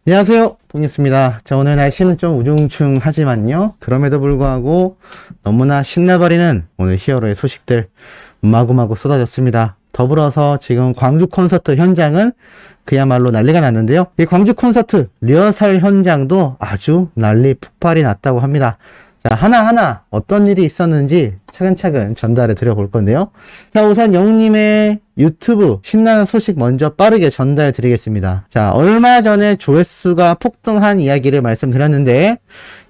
안녕하세요, 봉이었습니다. 자, 오늘 날씨는 좀 우중충하지만요, 그럼에도 불구하고 너무나 신나버리는 오늘 히어로의 소식들 마구마구 쏟아졌습니다. 더불어서 지금 광주 콘서트 현장은 그야말로 난리가 났는데요, 이 광주 콘서트 리허설 현장도 아주 난리 폭발이 났다고 합니다. 자, 하나하나 어떤 일이 있었는지 차근차근 전달해 드려 볼 건데요. 자, 우선 영웅님의 유튜브 신나는 소식 먼저 빠르게 전달해 드리겠습니다. 자, 얼마 전에 조회수가 폭등한 이야기를 말씀드렸는데,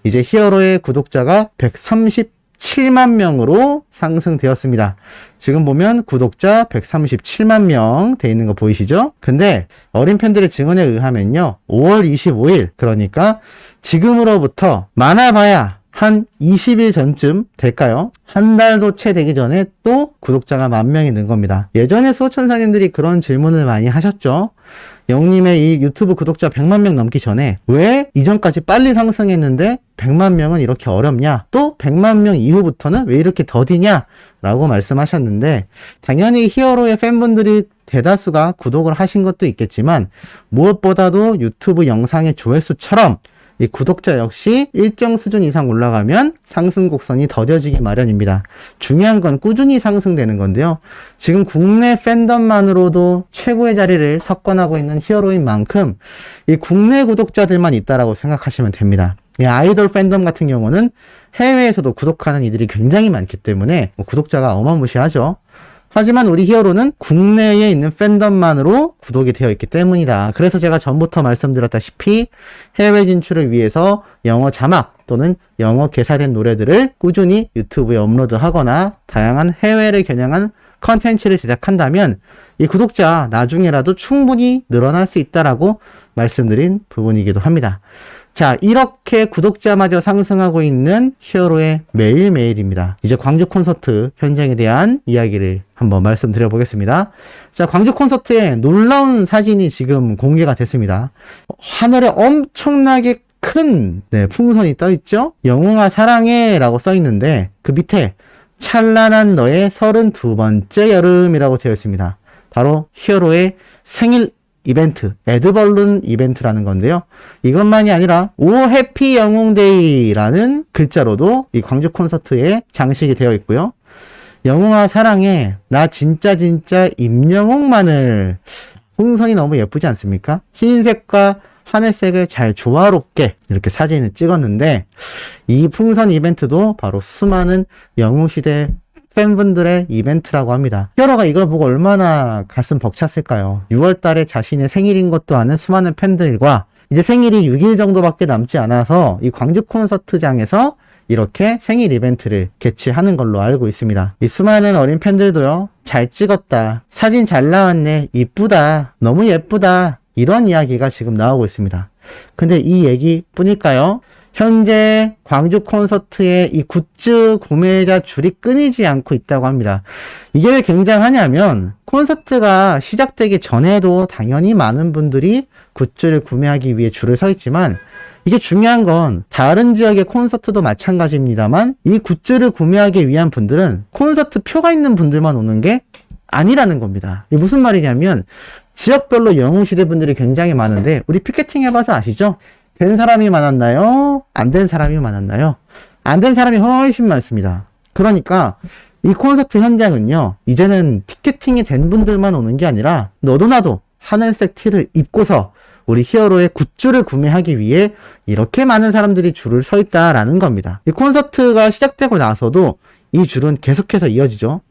이제 히어로의 구독자가 137만 명으로 상승되었습니다. 지금 보면 구독자 137만 명 돼 있는 거 보이시죠? 근데 어린 팬들의 증언에 의하면요, 5월 25일, 그러니까 지금으로부터 많아봐야 한 20일 전쯤 될까요? 한 달도 채 되기 전에 또 구독자가 10,000명이 는 겁니다. 예전에 수호천사님들이 그런 질문을 많이 하셨죠. 영님의 이 유튜브 구독자 100만 명 넘기 전에 왜 이전까지 빨리 상승했는데 100만 명은 이렇게 어렵냐? 또 100만 명 이후부터는 왜 이렇게 더디냐? 라고 말씀하셨는데, 당연히 히어로의 팬분들이 대다수가 구독을 하신 것도 있겠지만, 무엇보다도 유튜브 영상의 조회수처럼 이 구독자 역시 일정 수준 이상 올라가면 상승 곡선이 더뎌지기 마련입니다. 중요한 건 꾸준히 상승되는 건데요, 지금 국내 팬덤만으로도 최고의 자리를 석권하고 있는 히어로인 만큼 이 국내 구독자들만 있다라고 생각하시면 됩니다. 이 아이돌 팬덤 같은 경우는 해외에서도 구독하는 이들이 굉장히 많기 때문에 구독자가 어마무시하죠. 하지만 우리 히어로는 국내에 있는 팬덤만으로 구독이 되어 있기 때문이다. 그래서 제가 전부터 말씀드렸다시피 해외 진출을 위해서 영어 자막 또는 영어 개사된 노래들을 꾸준히 유튜브에 업로드하거나 다양한 해외를 겨냥한 컨텐츠를 제작한다면 이 구독자 나중에라도 충분히 늘어날 수 있다라고 말씀드린 부분이기도 합니다. 자, 이렇게 구독자마저 상승하고 있는 히어로의 매일매일입니다. 이제 광주 콘서트 현장에 대한 이야기를 한번 말씀드려 보겠습니다. 자, 광주 콘서트에 놀라운 사진이 지금 공개가 됐습니다. 하늘에 엄청나게 큰 풍선이 떠 있죠? 영웅아 사랑해 라고 써 있는데, 그 밑에 찬란한 너의 32번째 여름이라고 되어 있습니다. 바로 히어로의 생일 이벤트, 에드벌룬 이벤트라는 건데요, 이것만이 아니라 오 해피 영웅데이라는 글자로도 이 광주 콘서트에 장식이 되어 있고요. 영웅아 사랑해, 나 진짜 임영웅만을, 풍선이 너무 예쁘지 않습니까? 흰색과 하늘색을 잘 조화롭게 이렇게 사진을 찍었는데, 이 풍선 이벤트도 바로 수많은 영웅시대 팬분들의 이벤트라고 합니다. 히어로가 이걸 보고 얼마나 가슴 벅찼을까요? 6월 달에 자신의 생일인 것도 아는 수많은 팬들과 이제 생일이 6일 정도밖에 남지 않아서 이 광주 콘서트장에서 이렇게 생일 이벤트를 개최하는 걸로 알고 있습니다. 이 수많은 어린 팬들도요, 잘 찍었다, 사진 잘 나왔네, 이쁘다, 너무 예쁘다, 이런 이야기가 지금 나오고 있습니다. 근데 이 얘기 뿐일까요? 현재 광주 콘서트의 이 굿즈 구매자 줄이 끊이지 않고 있다고 합니다. 이게 왜 굉장하냐면, 콘서트가 시작되기 전에도 당연히 많은 분들이 굿즈를 구매하기 위해 줄을 서 있지만, 이게 중요한 건 다른 지역의 콘서트도 마찬가지입니다만, 이 굿즈를 구매하기 위한 분들은 콘서트 표가 있는 분들만 오는 게 아니라는 겁니다. 이게 무슨 말이냐면, 지역별로 영웅시대 분들이 굉장히 많은데, 우리 피켓팅 해봐서 아시죠? 된 사람이 많았나요? 안 된 사람이 많았나요? 안 된 사람이 훨씬 많습니다. 그러니까 이 콘서트 현장은요, 이제는 티켓팅이 된 분들만 오는 게 아니라 너도 나도 하늘색 티를 입고서 우리 히어로의 굿즈를 구매하기 위해 이렇게 많은 사람들이 줄을 서 있다라는 겁니다. 이 콘서트가 시작되고 나서도 이 줄은 계속해서 이어지죠.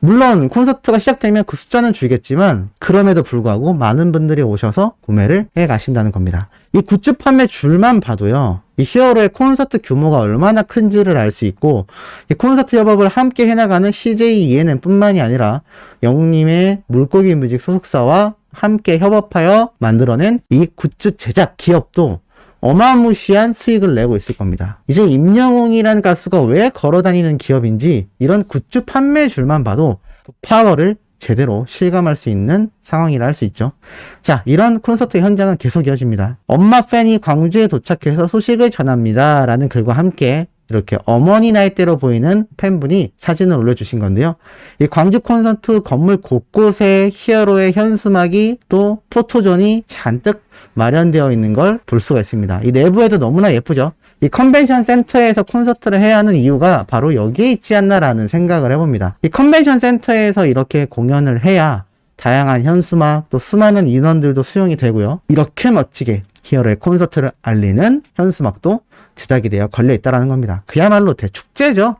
물론 콘서트가 시작되면 그 숫자는 줄겠지만, 그럼에도 불구하고 많은 분들이 오셔서 구매를 해 가신다는 겁니다. 이 굿즈 판매 줄만 봐도요, 이 히어로의 콘서트 규모가 얼마나 큰지를 알 수 있고, 이 콘서트 협업을 함께 해나가는 CJ ENM 뿐만이 아니라 영웅님의 물고기 뮤직 소속사와 함께 협업하여 만들어낸 이 굿즈 제작 기업도 어마무시한 수익을 내고 있을 겁니다. 이제 임영웅이라는 가수가 왜 걸어다니는 기업인지 이런 굿즈 판매줄만 봐도 그 파워를 제대로 실감할 수 있는 상황이라 할 수 있죠. 자, 이런 콘서트 현장은 계속 이어집니다. 엄마 팬이 광주에 도착해서 소식을 전합니다 라는 글과 함께 이렇게 어머니 나이대로 보이는 팬분이 사진을 올려주신 건데요. 이 광주 콘서트 건물 곳곳에 히어로의 현수막이 또 포토존이 잔뜩 마련되어 있는 걸 볼 수가 있습니다. 이 내부에도 너무나 예쁘죠. 이 컨벤션 센터에서 콘서트를 해야 하는 이유가 바로 여기에 있지 않나라는 생각을 해봅니다. 이 컨벤션 센터에서 이렇게 공연을 해야 다양한 현수막 또 수많은 인원들도 수용이 되고요. 이렇게 멋지게 히어로의 콘서트를 알리는 현수막도 제작이 되어 걸려 있다는 겁니다. 그야말로 대축제죠.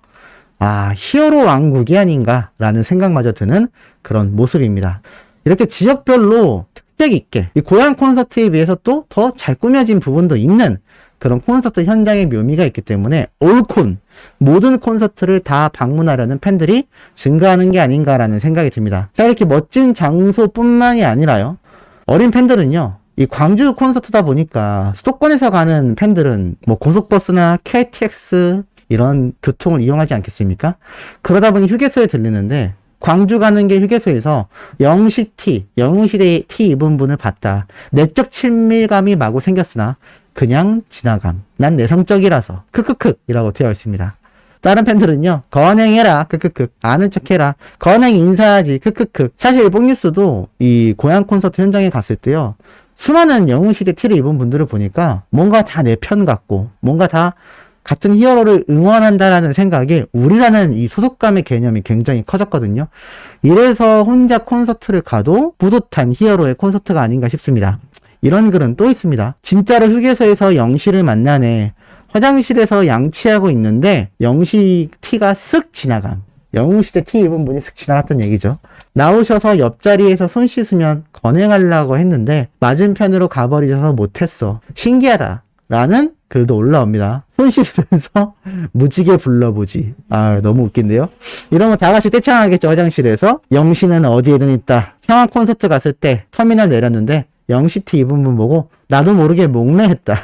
아, 히어로 왕국이 아닌가라는 생각마저 드는 그런 모습입니다. 이렇게 지역별로 특색 있게 이 고향 콘서트에 비해서 또 더 잘 꾸며진 부분도 있는 그런 콘서트 현장의 묘미가 있기 때문에 올콘 모든 콘서트를 다 방문하려는 팬들이 증가하는 게 아닌가라는 생각이 듭니다. 자, 이렇게 멋진 장소뿐만이 아니라요. 어린 팬들은요. 이 광주 콘서트다 보니까 수도권에서 가는 팬들은 뭐 고속버스나 KTX 이런 교통을 이용하지 않겠습니까? 그러다 보니 휴게소에 들리는데 광주 가는 게 휴게소에서 영웅시대 티 입은 분을 봤다. 내적 친밀감이 마구 생겼으나 그냥 지나감. 난 내성적이라서 크크크 이라고 되어 있습니다. 다른 팬들은요. 건행해라 크크크 아는 척해라 건행 인사하지 크크크. 사실 뽕뉴스도 이 고향 콘서트 현장에 갔을 때요. 수많은 영웅시대 티를 입은 분들을 보니까 뭔가 다 내 편 같고 뭔가 다 같은 히어로를 응원한다라는 생각에 우리라는 이 소속감의 개념이 굉장히 커졌거든요. 이래서 혼자 콘서트를 가도 뿌듯한 히어로의 콘서트가 아닌가 싶습니다. 이런 글은 또 있습니다. 진짜로 휴게소에서 영시를 만나네. 화장실에서 양치하고 있는데 영시 티가 쓱 지나감. 영웅시대 티 입은 분이 쓱 지나갔던 얘기죠. 나오셔서 옆자리에서 손 씻으면 건행하려고 했는데 맞은편으로 가버리셔서 못했어. 신기하다. 라는 글도 올라옵니다. 손 씻으면서 무지개 불러보지. 아, 너무 웃긴데요? 이러면 다 같이 떼창하겠죠, 화장실에서. 영시는 어디에든 있다. 상암 콘서트 갔을 때 터미널 내렸는데 영시티 입은 분 보고 나도 모르게 목례했다.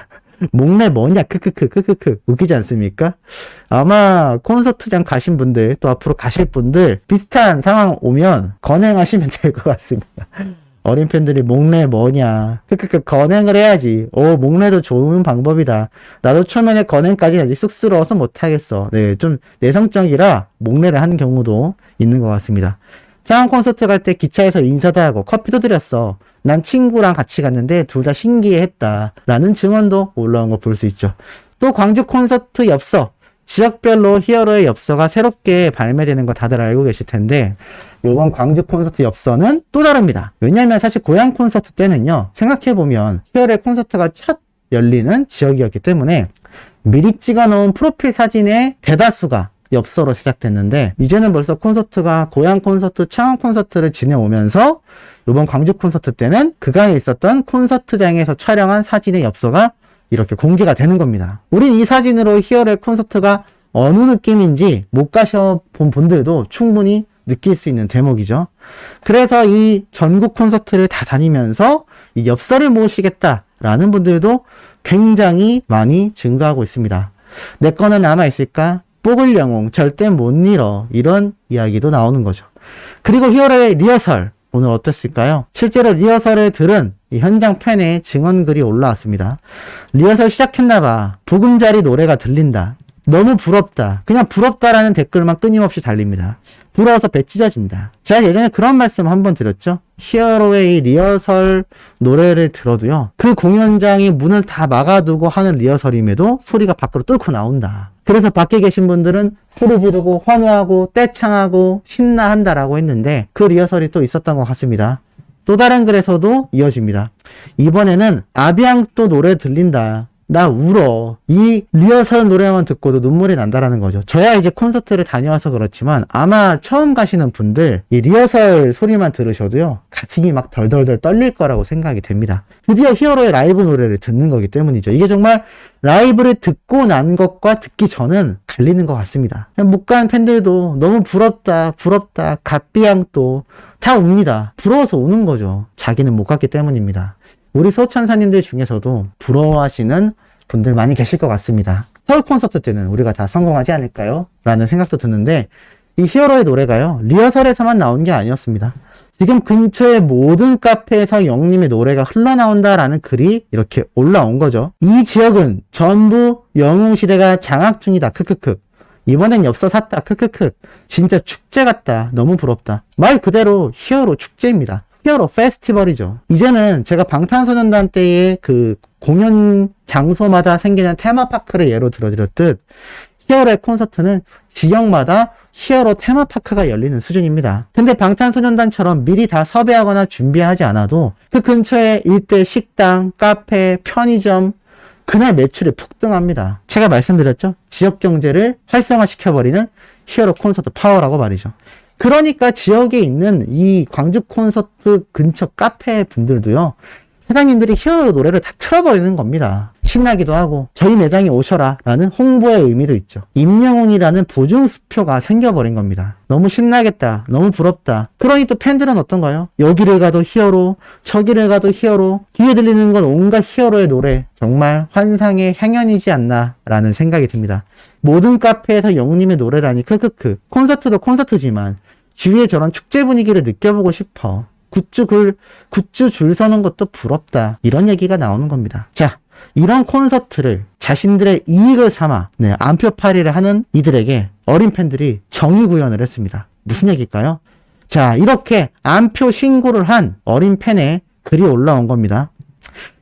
목례 뭐냐? 크크크. 웃기지 않습니까? 아마 콘서트장 가신 분들, 또 앞으로 가실 분들 비슷한 상황 오면 건행하시면 될 것 같습니다. 어린 팬들이 목례 뭐냐? 크크크 건행을 해야지. 오, 목례도 좋은 방법이다. 나도 초면에 건행까지 해야지. 쑥스러워서 못하겠어. 네, 좀 내성적이라 목례를 하는 경우도 있는 것 같습니다. 짱 콘서트 갈 때 기차에서 인사도 하고 커피도 드렸어. 난 친구랑 같이 갔는데 둘 다 신기해했다. 라는 증언도 올라온 거 볼 수 있죠. 또 광주 콘서트 엽서. 지역별로 히어로의 엽서가 새롭게 발매되는 거 다들 알고 계실 텐데 이번 광주 콘서트 엽서는 또 다릅니다. 왜냐하면 사실 고향 콘서트 때는요. 생각해보면 히어로의 콘서트가 첫 열리는 지역이었기 때문에 미리 찍어놓은 프로필 사진의 대다수가 엽서로 제작됐는데 이제는 벌써 콘서트가 고향 콘서트, 창원 콘서트를 지내오면서 이번 광주 콘서트 때는 그간에 있었던 콘서트장에서 촬영한 사진의 엽서가 이렇게 공개가 되는 겁니다. 우린 이 사진으로 히어로의 콘서트가 어느 느낌인지 못 가셔본 분들도 충분히 느낄 수 있는 대목이죠. 그래서 이 전국 콘서트를 다 다니면서 이 엽서를 모으시겠다라는 분들도 굉장히 많이 증가하고 있습니다. 내 거는 남아있을까? 뽀글 영웅 절대 못 잃어. 이런 이야기도 나오는 거죠. 그리고 히어로의 리허설 오늘 어땠을까요? 실제로 리허설을 들은 이 현장 팬의 증언글이 올라왔습니다. 리허설 시작했나봐. 보금자리 노래가 들린다. 너무 부럽다. 그냥 부럽다라는 댓글만 끊임없이 달립니다. 부러워서 배 찢어진다. 제가 예전에 그런 말씀 한번 드렸죠. 히어로의 이 리허설 노래를 들어도요. 그 공연장이 문을 다 막아두고 하는 리허설임에도 소리가 밖으로 뚫고 나온다. 그래서 밖에 계신 분들은 소리 지르고 환호하고 떼창하고 신나한다라고 했는데 그 리허설이 또 있었던 것 같습니다. 또 다른 글에서도 이어집니다. 이번에는 아비앙또 노래 들린다. 나 울어. 이 리허설 노래만 듣고도 눈물이 난다라는 거죠. 저야 이제 콘서트를 다녀와서 그렇지만 아마 처음 가시는 분들 이 리허설 소리만 들으셔도요. 가슴이 막 덜덜덜 떨릴 거라고 생각이 됩니다. 드디어 히어로의 라이브 노래를 듣는 거기 때문이죠. 이게 정말 라이브를 듣고 난 것과 듣기 전은 갈리는 것 같습니다. 못 간 팬들도 너무 부럽다, 갓비앙또 다 웁니다. 부러워서 우는 거죠. 자기는 못 갔기 때문입니다. 우리 소천사님들 중에서도 부러워하시는 분들 많이 계실 것 같습니다. 서울 콘서트 때는 우리가 다 성공하지 않을까요? 라는 생각도 드는데 이 히어로의 노래가요. 리허설에서만 나온 게 아니었습니다. 지금 근처의 모든 카페에서 영웅님의 노래가 흘러나온다라는 글이 이렇게 올라온 거죠. 이 지역은 전부 영웅시대가 장악 중이다. 크크크. 이번엔 엽서 샀다. 크크크. 진짜 축제 같다. 너무 부럽다. 말 그대로 히어로 축제입니다. 히어로 페스티벌이죠. 이제는 제가 방탄소년단 때의 그 공연 장소마다 생기는 테마파크를 예로 들어드렸듯 히어로의 콘서트는 지역마다 히어로 테마파크가 열리는 수준입니다. 근데 방탄소년단처럼 미리 다 섭외하거나 준비하지 않아도 그 근처에 일대 식당, 카페, 편의점 그날 매출이 폭등합니다. 제가 말씀드렸죠? 지역 경제를 활성화시켜버리는 히어로 콘서트 파워라고 말이죠. 그러니까 지역에 있는 이 광주 콘서트 근처 카페 분들도요. 사장님들이 히어로 노래를 다 틀어버리는 겁니다. 신나기도 하고 저희 매장에 오셔라 라는 홍보의 의미도 있죠. 임영웅이라는 보증수표가 생겨버린 겁니다. 너무 신나겠다. 너무 부럽다. 그러니 또 팬들은 어떤가요? 여기를 가도 히어로, 저기를 가도 히어로, 뒤에 들리는 건 온갖 히어로의 노래. 정말 환상의 향연이지 않나 라는 생각이 듭니다. 모든 카페에서 영웅님의 노래라니 크크크. 콘서트도 콘서트지만 주위에 저런 축제 분위기를 느껴보고 싶어. 굿즈 줄 서는 것도 부럽다. 이런 얘기가 나오는 겁니다. 자, 이런 콘서트를 자신들의 이익을 삼아 안표팔이를 하는 이들에게 어린 팬들이 정의 구현을 했습니다. 무슨 얘기일까요? 자, 이렇게 안표 신고를 한 어린 팬의 글이 올라온 겁니다.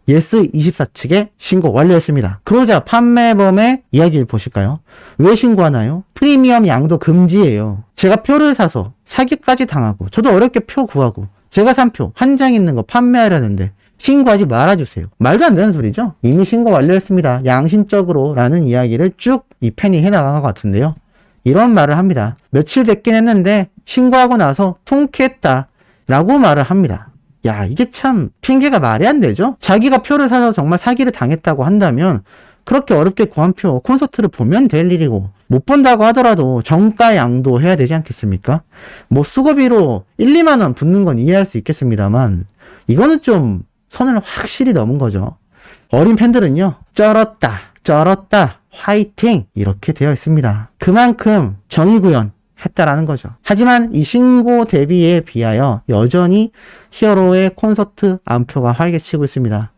예스24 측에 신고 완료했습니다. 그러자 판매범의 이야기를 보실까요? 왜 신고하나요? 프리미엄 양도 금지예요. 제가 표를 사서 사기까지 당하고 저도 어렵게 표 구하고 제가 산 표 한 장 있는 거 판매하려는데 신고하지 말아주세요. 말도 안 되는 소리죠? 이미 신고 완료했습니다. 양심적으로 라는 이야기를 쭉 이 팬이 해나간 것 같은데요. 이런 말을 합니다. 며칠 됐긴 했는데 신고하고 나서 통쾌했다 라고 말을 합니다. 야, 이게 참 핑계가 말이 안 되죠? 자기가 표를 사서 정말 사기를 당했다고 한다면 그렇게 어렵게 구한 표 콘서트를 보면 될 일이고 못 본다고 하더라도 정가 양도 해야 되지 않겠습니까? 뭐 수고비로 1, 2만 원 붙는 건 이해할 수 있겠습니다만 이거는 좀 선을 확실히 넘은 거죠. 어린 팬들은요. 쩔었다 화이팅 이렇게 되어 있습니다. 그만큼 정의구현 했다라는 거죠. 하지만 이 신고 대비에 비하여 여전히 히어로의 콘서트 안표가 활개치고 있습니다.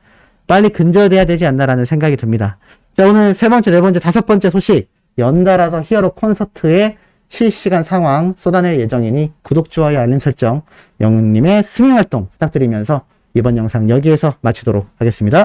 빨리 근절돼야 되지 않나라는 생각이 듭니다. 자, 오늘 세 번째, 네 번째, 다섯 번째 소식 연달아서 히어로 콘서트의 실시간 상황 쏟아낼 예정이니 구독, 좋아요, 알림 설정, 영웅님의 스밍 활동 부탁드리면서 이번 영상 여기에서 마치도록 하겠습니다.